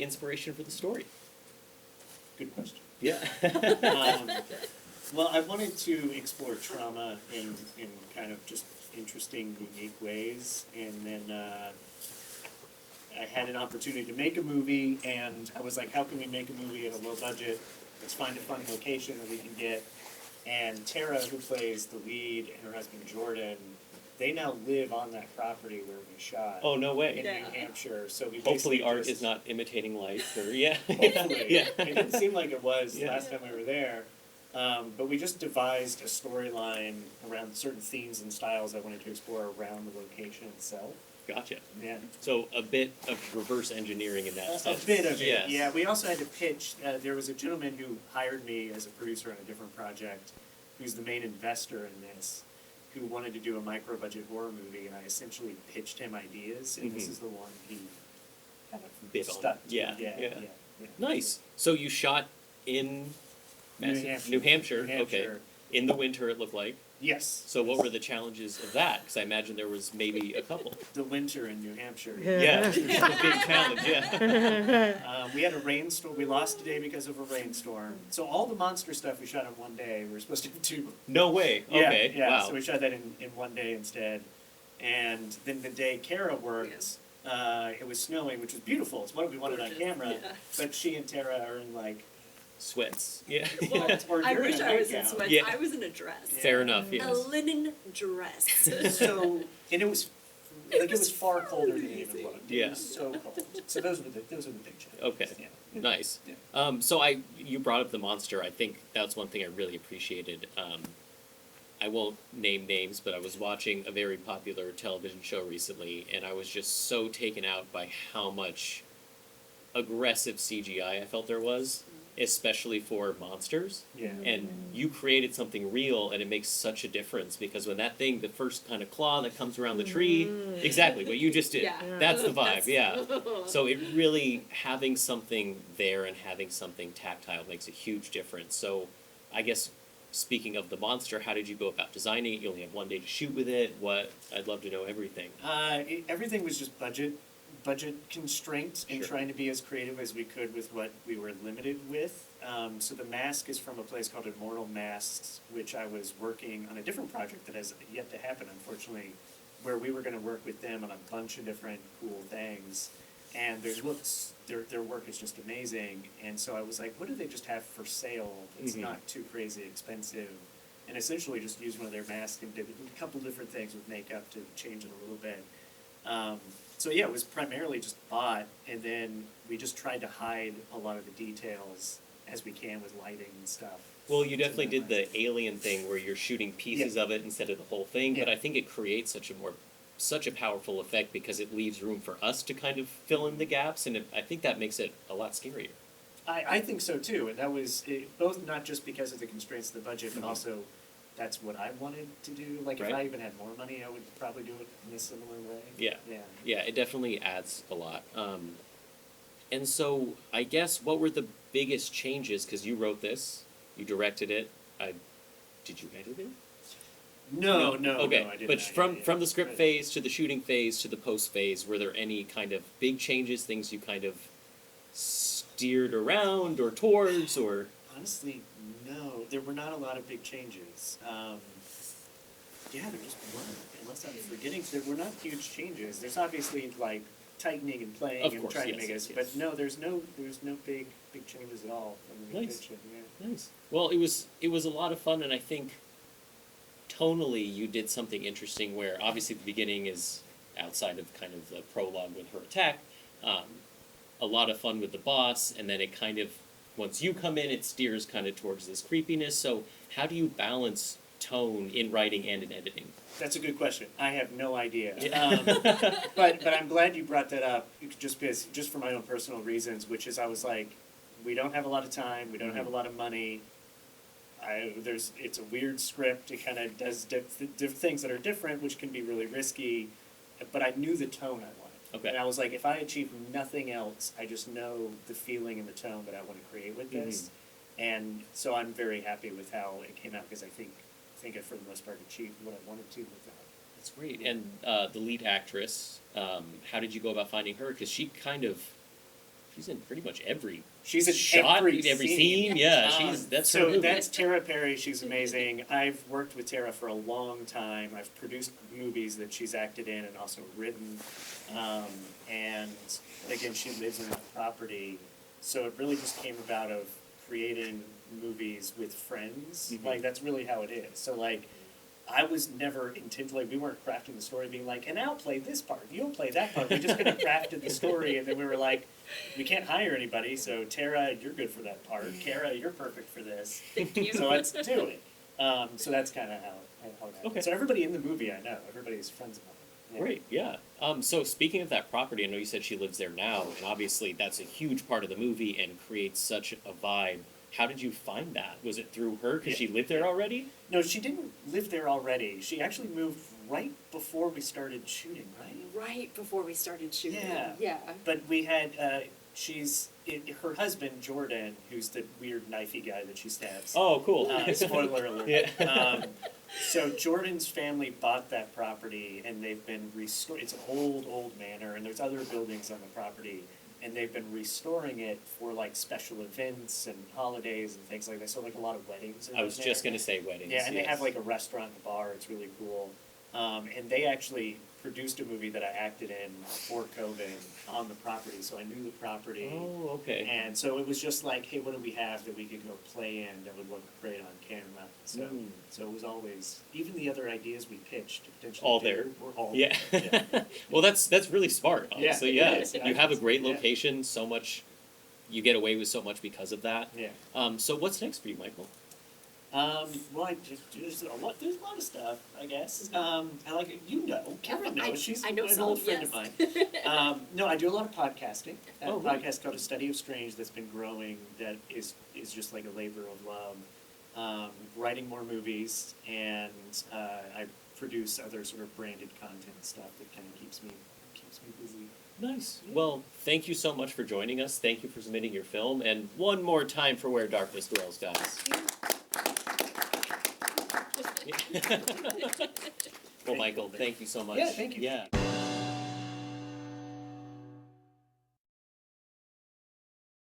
inspiration for the story? Good question. Yeah. Well, I wanted to explore trauma in kind of just interesting, unique ways, and then I had an opportunity to make a movie, and I was like, how can we make a movie at a low budget? Let's find a fun location that we can get. And Tara, who plays the lead, and her husband Jordan, they now live on that property where we shot. Oh, no way. In New Hampshire. So we Hopefully basically art just, is not imitating life, or yeah. Hopefully. Yeah. It didn't seem like it was Yeah. last time we were there. But we just devised a storyline around certain themes and styles I wanted to explore around the location itself. Gotcha. Yeah. So a bit of reverse engineering in that sense. A bit of it, Yes. yeah. We also had to pitch. There was a gentleman who hired me as a producer on a different project, who's the main investor in this, who wanted to do a micro-budget horror movie, and I essentially pitched him ideas, and this is the one he kind of Bit on. stuck to. Yeah. Yeah. Nice. So you shot in New Hampshire. Okay. In the winter, it looked like. Yes. So what were the challenges of that? Because I imagine there was maybe a couple. The winter in New Hampshire. Yeah, it's a big challenge, yeah. We had a rainstorm. We lost a day because of a rainstorm. So all the monster stuff we shot in one day. We were supposed to do two. No way. Okay, Yeah. wow. So we shot that in one day instead. And then the day Kara worked, it was snowing, which was beautiful. It's what we wanted on camera. Yeah. But she and Tara are in like Sweats. Yeah. Well, Or I you're wish in a I was in nightgown. sweats. Yeah. I was in a dress. Fair enough, yes. A linen dress. So, and it was like it was far colder than it freezing. even looked. Yeah. It was so cold. So those were the big challenges. Okay. Yeah. Nice. Yeah. So you brought up the monster. I think that's one thing I really appreciated. I won't name names, but I was watching a very popular television show recently, and I was just so taken out by how much aggressive CGI I felt there was, especially for monsters. Yeah. And you created something real, and it makes such a difference, because when that thing, the first kind of claw that comes around the tree, exactly what you just did, Yeah. that's the vibe, yeah. So it really, having something there and having something tactile makes a huge difference. So I guess, speaking of the monster, how did you go about designing it? You only have one day to shoot with it. I'd love to know everything. Everything was just budget constraints and Sure. trying to be as creative as we could with what we were limited with. So the mask is from a place called Immortal Masks, which I was working on a different project that has yet to happen, unfortunately, where we were going to work with them on a bunch of different cool things. And their work is just amazing. And so I was like, what do they just have for sale that's not too crazy expensive? And essentially just used one of their masks and did a couple different things with makeup to change it a little bit. So yeah, it was primarily just bought, and then we just tried to hide a lot of the details as we can with lighting and stuff. Well, you definitely did the alien thing where you're shooting pieces of it instead of the whole thing, but Yeah. I think it creates such a powerful effect because it leaves room for us to kind of fill in the gaps, and I think that makes it a lot scarier. I think so too, and that was both not just because of the constraints of the budget, but also that's what I wanted to do. Like if Right. I even had more money, I would probably do it in a similar way. Yeah. Yeah. Yeah, it definitely adds a lot. And so I guess what were the biggest changes? Because you wrote this, you directed it. Did you edit it? No, Okay, no, I didn't. but from the script phase to the shooting phase to the post phase, were there any kind of big changes, things you kind of steered around or towards, or? Honestly, no. There were not a lot of big changes. Yeah, there just weren't. Unless I'm forgetting, there were not huge changes. There's obviously like tightening and playing Of and course, trying yes, to make yes, us. yes. But no, there's no big changes at all. From the Nice. pitch, yeah. Nice. Well, it was a lot of fun, and I think tonally you did something interesting where obviously the beginning is outside of kind of the prologue with her attack. A lot of fun with the boss, and then it kind of, once you come in, it steers kind of towards this creepiness. So how do you balance tone in writing and in editing? That's a good question. I have no idea. Yeah. But I'm glad you brought that up, just for my own personal reasons, which is I was like, we don't have a lot of time, we don't have a lot of money. It's a weird script. It kind of does things that are different, which can be really risky. But I knew the tone I wanted. Okay. And I was like, if I achieve nothing else, I just know the feeling and the tone that I want to create with this. And so I'm very happy with how it came out, because I think I for the most part achieved what I wanted to with that. That's great. And the lead actress, how did you go about finding her? Because she's in pretty much every She's in shot, every scene. Yeah, that's her so movie. that's Tara Perry. She's amazing. I've worked with Tara for a long time. I've produced movies that she's acted in and also written. And again, she lives in the property, so it really just came about of creating movies with friends. Mhm. Like that's really how it is. So like, I was never intentionally, we weren't crafting the story being like, and I'll play this part, you'll play that part. We just kind of crafted the story, and then we were like, we can't hire anybody, so Tara, you're good for that part. Kara, you're perfect for this. Thank you. So let's do it. So that's kind of how it happened. Okay. So everybody in the movie I know, everybody's friends of mine. Yeah. Great, yeah. So speaking of that property, I know you said she lives there now, and obviously that's a huge part of the movie and creates such a vibe. How did you find that? Was it through her because she lived there already? No, she didn't live there already. She actually moved right before we started shooting, right? Right before we started shooting. Yeah. Yeah. But we had, her husband, Jordan, who's the weird knifey guy that she stabs. Oh, cool. Spoiler alert. Yeah. So Jordan's family bought that property, and they've been restored. It's an old manor, and there's other buildings on the property, and they've been restoring it for like special events and holidays and things like that. So like a lot of weddings. I was just going to say weddings. Yeah, and they yes. have like a restaurant and bar. It's really cool. And they actually produced a movie that I acted in before COVID on the property, so I knew the property. Oh, okay. And so it was just like, hey, what do we have that we could go play in that would look great on camera? So, so it was always, even the other ideas we pitched to potentially All do there. were all Yeah. there. Well, that's really smart, honestly. Yeah, Yeah. it is. You have a great Yeah. location, so much, you get away with so much because of that. Yeah. So what's next for you, Michael? Well, there's a lot of stuff, I guess. I like, Karen knows, she's I know an some, old friend yes. of mine. No, I do a lot of podcasting. I have Oh, a really? podcast called A Study of Strange that's been growing, that is just like a labor of love. Writing more movies, and I produce other sort of branded content stuff that kind of keeps me busy. Nice. Well, thank you so much for joining us. Thank you for submitting your film. And one more time for Where Darkness Dwells, guys. Well, Michael, thank you so much. Yeah, thank you. Yeah.